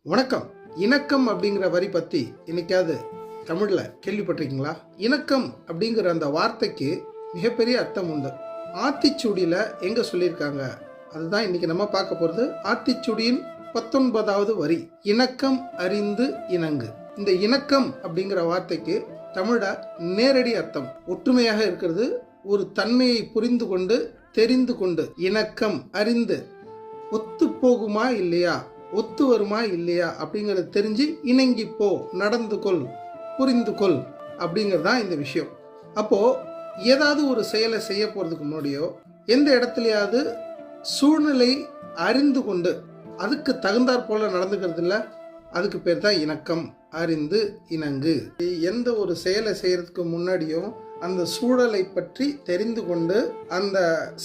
வணக்கம். இணக்கம் அப்படிங்கிற வரி பற்றி இன்னைக்காவது தமிழில் கேள்விப்பட்டிருக்கீங்களா? இணக்கம் அப்படிங்கிற அந்த வார்த்தைக்கு மிகப்பெரிய அர்த்தம் உண்டு. ஆத்திச்சூடியில் எங்கே சொல்லியிருக்காங்க அதுதான் இன்னைக்கு நம்ம பார்க்க போகிறது. ஆத்திச்சூடியின் 19வது வரி, இணக்கம் அறிந்து இணங்கு. இந்த இணக்கம் அப்படிங்கிற வார்த்தைக்கு தமிழில் நேரடி அர்த்தம் ஒற்றுமையாக இருக்கிறது. ஒரு தன்மையை புரிந்து கொண்டு தெரிந்து கொண்டு, இணக்கம் அறிந்து, ஒத்து போகுமா இல்லையா, ஒத்து வருமா இல்லையா அப்படிங்கிறத தெரிஞ்சு இணங்கி போ, நடந்து கொள், புரிந்து கொள் அப்படிங்கிறது தான் இந்த விஷயம். அப்போது ஏதாவது ஒரு செயலை செய்ய போகிறதுக்கு முன்னாடியோ எந்த இடத்துலையாவது சூழ்நிலை அறிந்து கொண்டு அதுக்கு தகுந்தாற் போல நடந்துக்கிறது இல்லை, அதுக்கு பேர் தான் இணக்கம் அறிந்து இணங்கு. எந்த ஒரு செயலை செய்கிறதுக்கு முன்னாடியும் அந்த சூழலை பற்றி தெரிந்து கொண்டு அந்த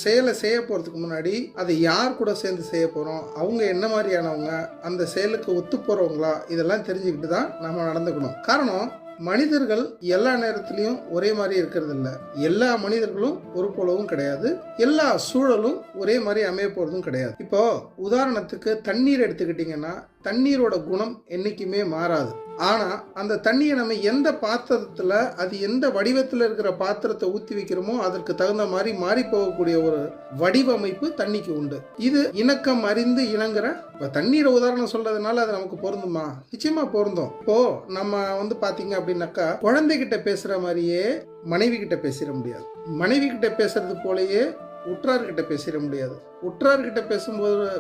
செயலை செய்ய போகிறதுக்கு முன்னாடி அதை யார் கூட சேர்ந்து செய்ய போகிறோம், அவங்க என்ன மாதிரியானவங்க, அந்த செயலுக்கு ஒத்து போகிறவங்களா, இதெல்லாம் தெரிஞ்சுக்கிட்டு தான் நம்ம நடந்துக்கணும். காரணம், மனிதர்கள் எல்லா நேரத்திலையும் ஒரே மாதிரி இருக்கிறது இல்லை. எல்லா மனிதர்களும் ஒரு போலவும் கிடையாது. எல்லா சூழலும் ஒரே மாதிரி அமைய போகிறதும் கிடையாது. இப்போ உதாரணத்துக்கு தண்ணீர் எடுத்துக்கிட்டிங்கன்னா தண்ணீரோட குணம் என்றைக்குமே மாறாது. ஆனால் அந்த தண்ணியை நம்ம எந்த பாத்திரத்தில், அது எந்த வடிவத்தில் இருக்கிற பாத்திரத்தை ஊற்றி வைக்கிறோமோ அதற்கு தகுந்த மாதிரி மாறி போகக்கூடிய ஒரு வடிவமைப்பு தண்ணிக்கு உண்டு. இது இணக்கம் அறிந்து இணங்குற. இப்போ தண்ணீரை உதாரணம் சொல்றதுனால அது நமக்கு பொருந்துமா? நிச்சயமா பொருந்தும். இப்போ நம்ம பார்த்தீங்க அப்படின்னாக்கா, குழந்தைகிட்ட பேசுகிற மாதிரியே மனைவி கிட்ட பேசிட முடியாது. மனைவி கிட்ட பேசுறது போலயே உற்றார்கிட்ட பேசிட முடியாது. உற்றார்கிட்ட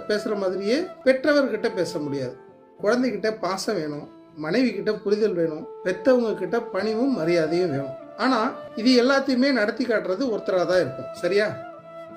பேசுகிற மாதிரியே பெற்றவர்கிட்ட பேச முடியாது. குழந்தைகிட்ட பாசம் வேணும், மனைவி கிட்ட புரிதல் வேணும், பெற்றவங்க கிட்ட பணிவும் மரியாதையும் வேணும். ஆனால் இது எல்லாத்தையுமே நடத்தி காட்டுறது ஒருத்தராக தான் இருக்கும். சரியா?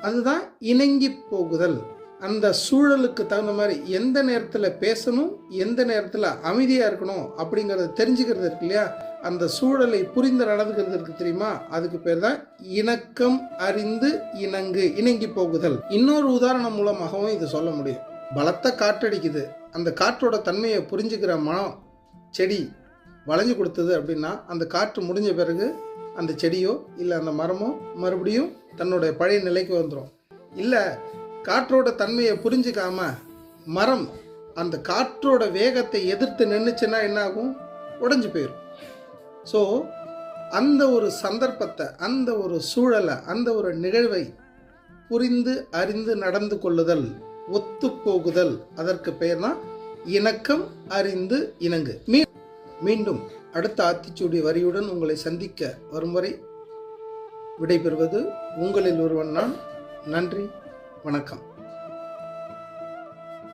அதுதான் இணங்கி போகுதல். அந்த சூழலுக்கு தகுந்த மாதிரி எந்த நேரத்தில் பேசணும், எந்த நேரத்தில் அமைதியாக இருக்கணும் அப்படிங்கிறத தெரிஞ்சுக்கிறது இருக்கு இல்லையா? அந்த சூழலை புரிந்து நடந்துக்கிறது இருக்கு தெரியுமா? அதுக்கு பேர் தான் இணக்கம் அறிந்து இணங்கு, இணங்கி போகுதல். இன்னொரு உதாரணம் மூலமாகவும் இது சொல்ல முடியும். பலத்த காற்றடிக்குது, அந்த காற்றோட தன்மையை புரிஞ்சுக்கிற மனம் செடி வளைஞ்சு கொடுத்தது அப்படின்னா அந்த காற்று முடிஞ்ச பிறகு அந்த செடியோ இல்லை அந்த மரமோ மறுபடியும் தன்னுடைய பழைய நிலைக்கு வந்துடும். இல்லை, காற்றோட தன்மையை புரிஞ்சுக்காம மரம் அந்த காற்றோட வேகத்தை எதிர்த்து நின்றுச்சுன்னா என்ன ஆகும்? உடைஞ்சு போயிடும். ஸோ அந்த ஒரு சந்தர்ப்பத்தை, அந்த ஒரு சூழலை, அந்த ஒரு நிகழ்வை புரிந்து அறிந்து நடந்து கொள்ளுதல், ஒத்து போகுதல், அதற்கு பெயர் தான் இணக்கம் அறிந்து இணங்கு. மீண்டும் அடுத்த ஆத்திச்சூடி வரியுடன் உங்களை சந்திக்க வரும் வரை விடைபெறுவது உங்களில் ஒருவன் நான். நன்றி, வணக்கம்.